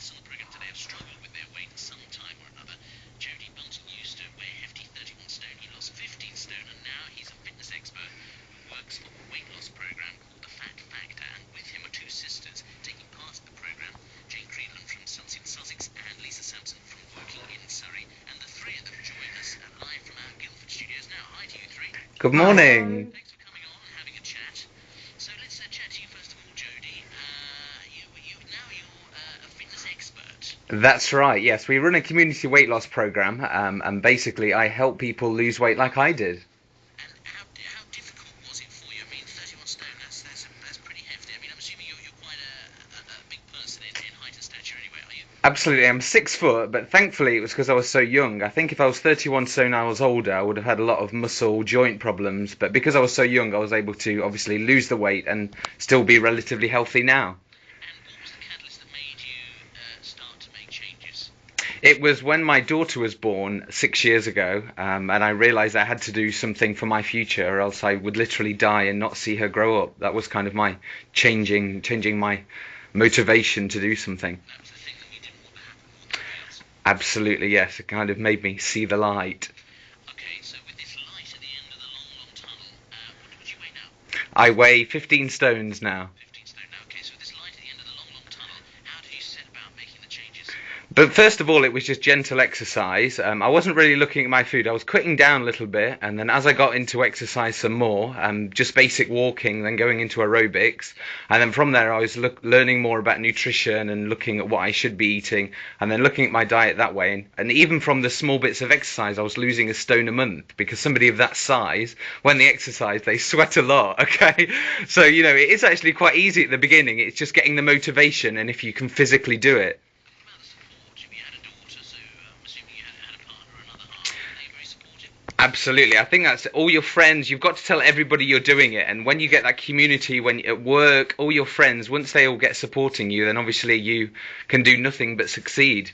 guests on the programme today have struggled with their weight at some time or another. Jody used to weigh a hefty 31 stone. He lost 15 stone and now he's a fitness expert who works for a weight loss programme called the Fat Factor, and with him are two sisters taking part in the programme, Jane Creedland from Sussex and Lisa Sampson from working in Surrey, and the three of them join us live from our Guildford studios now. Hi to you three. Good morning. Thanks for coming on and having a chat. So let's chat to you first of all, Jody. You're a fitness expert. That's right, yes. We run a community weight loss program, and basically I help people lose weight like I did. And how difficult was it for you? I mean, 31 stone, that's pretty hefty. I mean, I'm assuming you're quite a big person in height and stature anyway, are you? Absolutely, I'm 6 foot, but thankfully it was because I was so young. I think if I was 31 stone I was older, I would have had a lot of muscle joint problems, but because I was so young I was able to obviously lose the weight and still be relatively healthy now. And what was the catalyst that made you start to make changes? It was when my daughter was born 6 years ago, and I realised I had to do something for my future, or else I would literally die and not see her grow up. That was kind of my changing my motivation to do something. That was the thing that you didn't want to happen more than anything else. Absolutely, yes. It kind of made me see the light. Okay, so with this light at the end of the long tunnel, what do you weigh now? I weigh 15 stones now. 15 stone now. Okay, so with this light at the end of the long tunnel, how did you set about making the changes? But first of all, it was just gentle exercise. I wasn't really looking at my food. I was cutting down a little bit, and then as I got into exercise some more, just basic walking, then going into aerobics, and then from there I was learning more about nutrition and looking at what I should be eating, and then looking at my diet that way. And even from the small bits of exercise, I was losing a stone a month, because somebody of that size, when they exercise, they sweat a lot, okay? So, it is actually quite easy at the beginning. It's just getting the motivation, and if you can physically do it. What about the support? You had a daughter, so I'm assuming you had a partner or another half. Were they very supportive? Absolutely. I think that's all your friends. You've got to tell everybody you're doing it. And when you get that community, when at work, all your friends, once they all get supporting you, then obviously you can do nothing but succeed.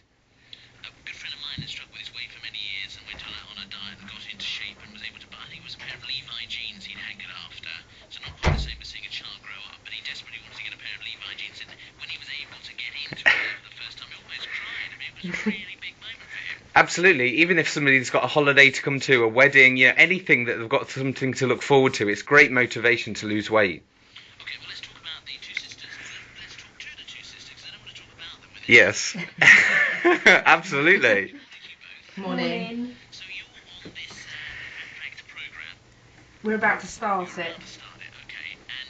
A good friend of mine has struggled with his weight for many years and went on a diet and got into shape and was able to buy, I think it was a pair of Levi jeans he'd hankered after. So not quite the same as seeing a child grow up, but he desperately wanted to get a pair of Levi jeans. And when he was able to get into it for the first time, he almost cried. I mean, it was a really big moment for him. Absolutely. Even if somebody's got a holiday to come to, a wedding, anything that they've got something to look forward to, it's great motivation to lose weight. Okay, well, let's talk about the two sisters. Let's talk to the two sisters, because I don't want to talk about them with Yes. Absolutely. Morning. So you're on this Fat Factor programme. We're about to start it. Okay. And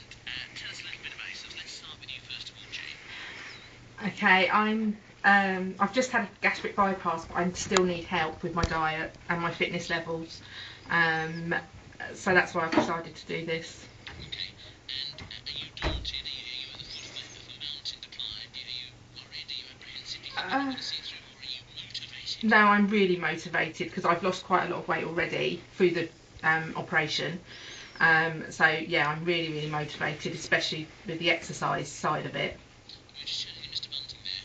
tell us a little bit about yourselves. Let's start with you first of all, Jane. Okay, I've just had a gastric bypass, but I still need help with my diet and my fitness levels. So that's why I've decided to do this. Okay. And are you daunted? Are you at the foot of a mountain decline? Are you worried? Are you apprehensive? Do you think you're going to see it through, or are you motivated? No, I'm really motivated because I've lost quite a lot of weight already through the operation. So yeah, I'm really motivated, especially with the exercise side of it. We were just chatting to Mr. Bunting there,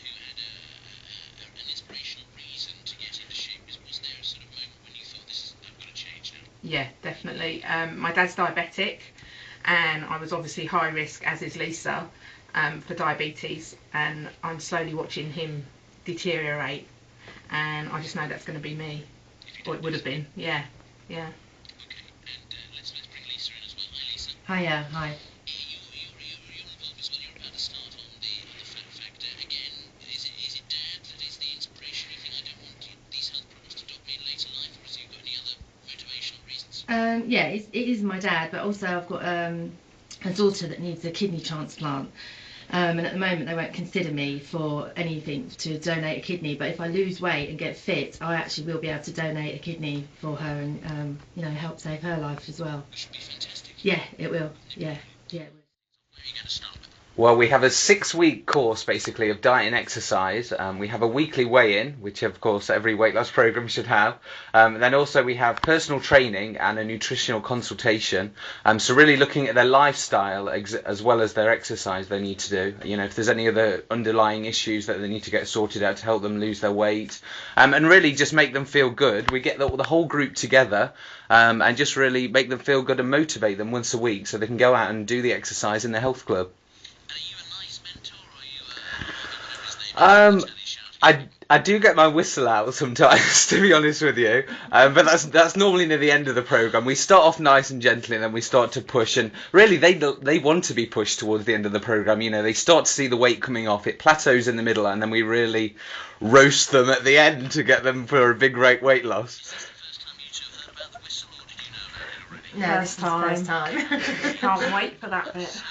who had an inspirational reason to get into shape. Was there a sort of moment when you thought, I've got to change now? Yeah, definitely. My dad's diabetic, and I was obviously high risk, as is Lisa, for diabetes, and I'm slowly watching him deteriorate, and I just know that's going to be me, or it would have been. Yeah. Okay, and let's bring Lisa in as well. Hi, Lisa. Hiya, hi. You're involved as well. You're about to start on the Fat Factor again. Is it Dad that is the inspiration? You think, I don't want these health problems to dog me in later life, or have you got any other motivational reasons? Yeah, it is my dad, but also I've got a daughter that needs a kidney transplant. And at the moment they won't consider me for anything to donate a kidney, but if I lose weight and get fit, I actually will be able to donate a kidney for her and help save her life as well. It should be fantastic. Yeah, it will. Yeah, it will. Where are you going to start with? Well, we have a 6-week course, basically, of diet and exercise. We have a weekly weigh-in, which, of course, every weight loss program should have. Then also we have personal training and a nutritional consultation. So really looking at their lifestyle as well as their exercise they need to do. If there's any other underlying issues that they need to get sorted out to help them lose their weight. And really just make them feel good. We get the whole group together and just really make them feel good and motivate them once a week so they can go out and do the exercise in the health club. Are you a nice mentor, or are you whatever his name is? I do get my whistle out sometimes, to be honest with you, but that's normally near the end of the program. We start off nice and gently, and then we start to push. And really, they want to be pushed towards the end of the program. You know, they start to see the weight coming off. It plateaus in the middle, and then we really roast them at the end to get them for a big weight loss. Is this the first time you two heard about the whistle, or did you know about it already? No, this is the first time. Can't wait for that bit.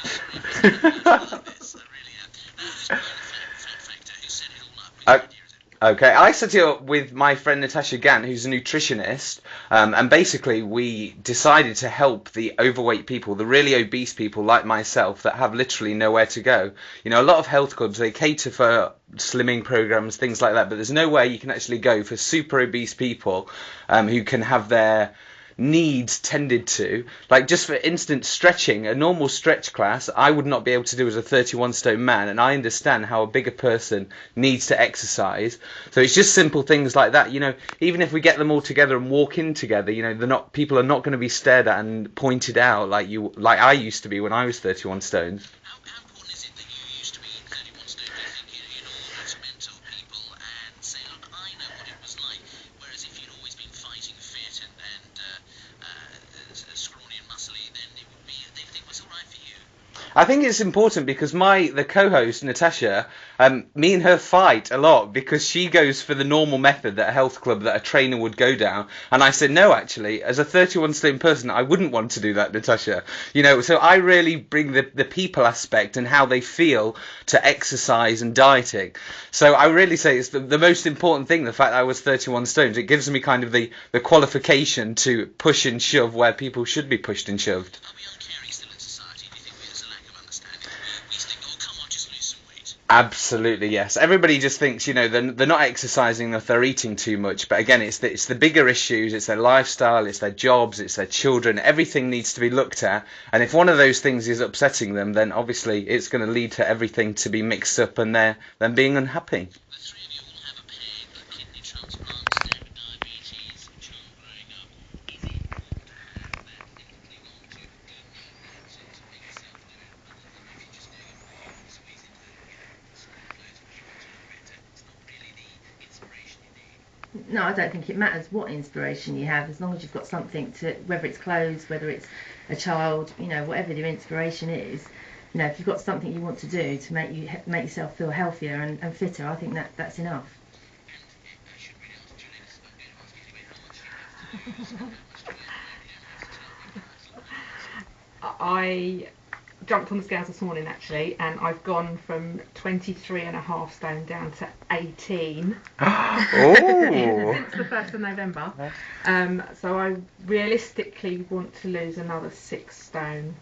I love this, I really am. Now, who's behind the Fat Factor? Who set it all up? Which idea is it? Okay, I set it up with my friend Natasha Gant, who's a nutritionist, and basically we decided to help the overweight people, the really obese people like myself that have literally nowhere to go. You know, a lot of health clubs, they cater for slimming programs, things like that, but there's nowhere you can actually go for super obese people who can have their needs tended to. Like, just for instance, stretching, a normal stretch class I would not be able to do as a 31 stone man, and I understand how a bigger person needs to exercise. So it's just simple things like that, you know. Even if we get them all together and walk in together, you know, people are not going to be stared at and pointed out like I used to be when I was 31 stones. How important is it that you used to be 31 stone, do you think, in order to mentor people and say, look, I know what it was like, whereas if you'd always been fighting fit and scrawny and muscly, then it would be, they'd think it was all right for you? I think it's important because the co-host Natasha, me and her fight a lot because she goes for the normal method that a health club, that a trainer would go down, and I said no, actually, as a 31 stone person I wouldn't want to do that, Natasha. You know, so I really bring the people aspect and how they feel to exercise and dieting. So I really say it's the most important thing, the fact that I was 31 stones. It gives me kind of the qualification to push and shove where people should be pushed and shoved. Are we uncaring still in society? Do you think there's a lack of understanding? We think, oh, come on, just lose some weight. Absolutely, yes. Everybody just thinks, you know, they're not exercising enough, they're eating too much. But again, it's the bigger issues. It's their lifestyle, it's their jobs, it's their children. Everything needs to be looked at. And if one of those things is upsetting them, then obviously it's going to lead to everything to be mixed up and them being unhappy. The three of you all have a peg, a kidney transplant, step diabetes, a child growing up. Is it important to have that thing to cling on to? Do you need that to make yourself do it, other than maybe just doing it for squeezing to get some clothes and keep looking better? It's not really the inspiration you need. No, I don't think it matters what inspiration you have, as long as you've got something to, whether it's clothes, whether it's a child, you know, whatever your inspiration is. You know, if you've got something you want to do to make yourself feel healthier and fitter, I think that's enough. And I should really ask Julie, this is what I'm going to ask anyway, how much do you lose? How much do you lose? I jumped on the scales this morning actually, and I've gone from 23.5 stone down to 18 Oh. since the 1st of November. So I realistically want to lose another 6 stone.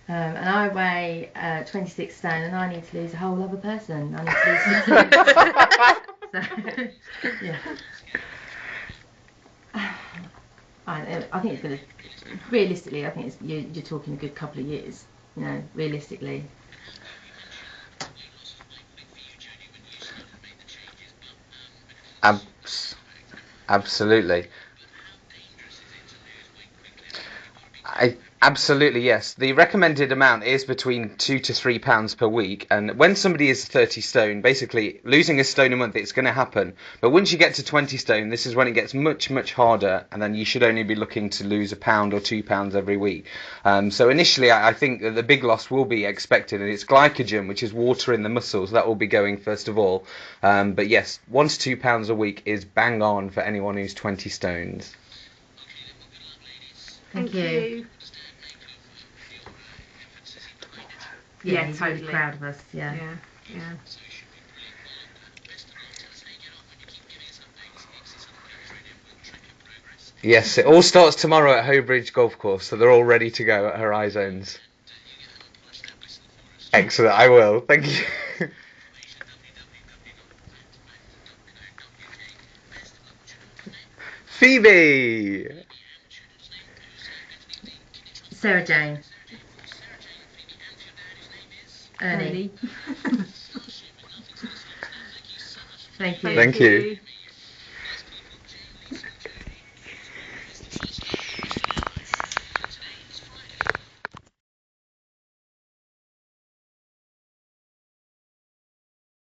And I weigh 26 stone, and I need to lose a whole other person. I need to lose 6 so, yeah. I think it's going to, realistically, I think you're talking a good couple of years, you know, realistically. Absolutely. Absolutely, yes. The recommended amount is between £2 to £3 per week, and when somebody is 30 stone, basically losing a stone a month, it's going to happen. But once you get to 20 stone, this is when it gets much, much harder, and then you should only be looking to lose £1 or £2 every week. So initially, I think that the big loss will be expected, and it's glycogen, which is water in the muscles, that will be going first of all. But yes, £1 to £2 a week is bang on for anyone who's 20 stones. Thank you. Yeah, he's totally really proud of us. Yeah. Yeah. Yes, it all starts tomorrow at Hoebridge Golf Course, so they're all ready to go at Horizons. Excellent, I will. Thank you. Phoebe! Sarah Jane. Ernie. Thank you. Thank you.